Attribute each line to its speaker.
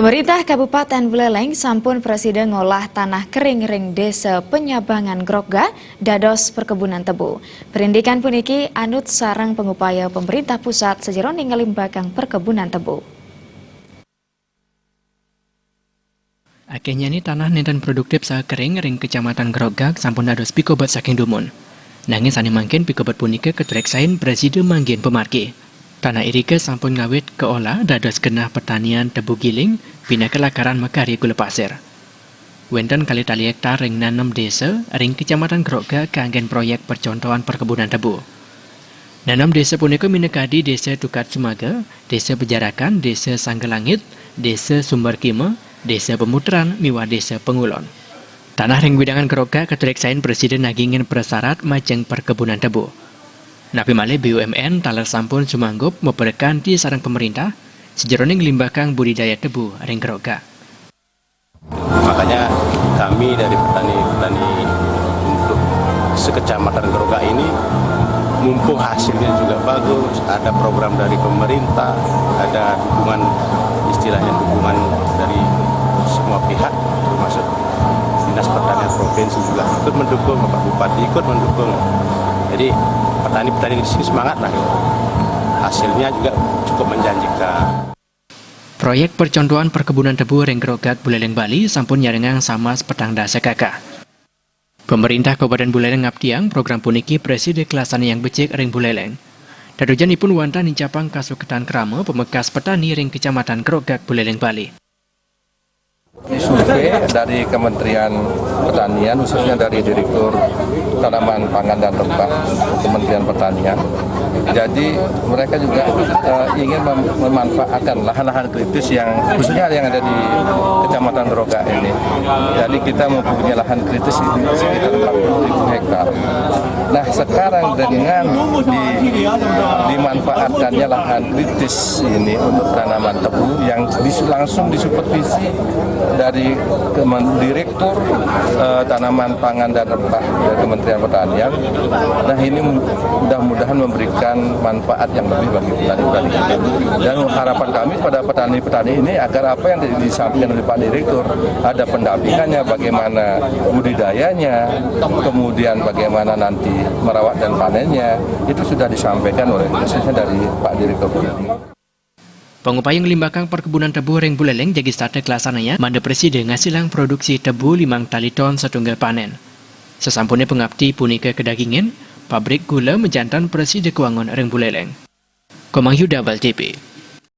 Speaker 1: Pemerintah Kabupaten Buleleng sampun Presiden ngolah tanah kering ring desa penyabangan Grogga dados perkebunan tebu. Perindikan puniki anut sarang pengupaya pemerintah pusat sejeroning ngelimbakang perkebunan tebu.
Speaker 2: Akhirnya ini tanah nenten produktif saha kering ring kecamatan Grogga sampun dados pikobat saking dumun. Nanging sani mangkin pikobat punika ketreksain Presiden manggien pemarki. Tanah irike sampun ngawit keolah dados genah pertanian tebu giling bina kelakaran mekari gula pasir. Wenten kali tali hektar ring 6 desa ring kecamatan Grogga kanggen proyek percontohan perkebunan tebu. 6 desa punika minekadi desa Tukat Sumaga, desa Pejarakan, desa Sanggelangit, desa Sumber Kime, desa Pemutran, miwah desa Pengulon. Tanah ring widangan Grogga ketreksain Presiden nagingin persyarat majeng perkebunan tebu. Napi malih BUMN taler sampun sumanggup memperkan di sarang pemerintah sejeroning limbakang budidaya tebu ring Grogga.
Speaker 3: Makanya kami dari petani-petani untuk sekecamatan Grogga ini mumpung hasilnya juga bagus, ada program dari pemerintah, ada dukungan, istilahnya dukungan dari semua pihak termasuk Dinas Pertanian Provinsi juga ikut mendukung, Bapak Bupati ikut mendukung. Jadi petani-petani di sini semangat lah. Hasilnya juga cukup menjanjikan.
Speaker 2: Proyek percontohan perkebunan tebu ring Grogga Buleleng Bali sampun nyarengang sama sepetang dasa kakak. Pemerintah Kabupaten Buleleng ngabdiang program puniki Presiden kelasane yang becik ring Buleleng. Dadojanipun wanta nincapang kasuketan krama pemekas petani ring Kecamatan Grogga Buleleng Bali.
Speaker 4: Survei dari Kementerian Pertanian, khususnya dari Direktur Tanaman Pangan dan Rempah Kementerian Pertanian. Jadi mereka juga ingin memanfaatkan lahan-lahan kritis yang khususnya yang ada di Kecamatan Grogga ini. Jadi kita mempunyai lahan kritis itu sekitar 40.000 hektar. Nah sekarang dengan dimanfaatkannya lahan kritis ini untuk tanaman tebu yang langsung disupervisi dari Direktur Tanaman Pangan dan Rempah dari Kementerian Pertanian. Nah ini mudah-mudahan memberikan manfaat yang lebih bagi petani-petani kita. Dan harapan kami pada petani-petani ini agar apa yang disampaikan oleh Pak Direktur ada pendampingannya, bagaimana budidayanya, kemudian bagaimana nanti merawat dan panennya, itu sudah disampaikan oleh khususnya dari Pak Direktur.
Speaker 2: Pengupaya ngelimbakang perkebunan tebu ring Buleleng jadi strategi kelasananya manda Presiden ngasilang produksi tebu 5 tali ton setunggal panen. Sesampune pengabdi punika kedagingin, pabrik gula menjantan Presiden Kuangon ring Buleleng. Komang Yuda Bal TV.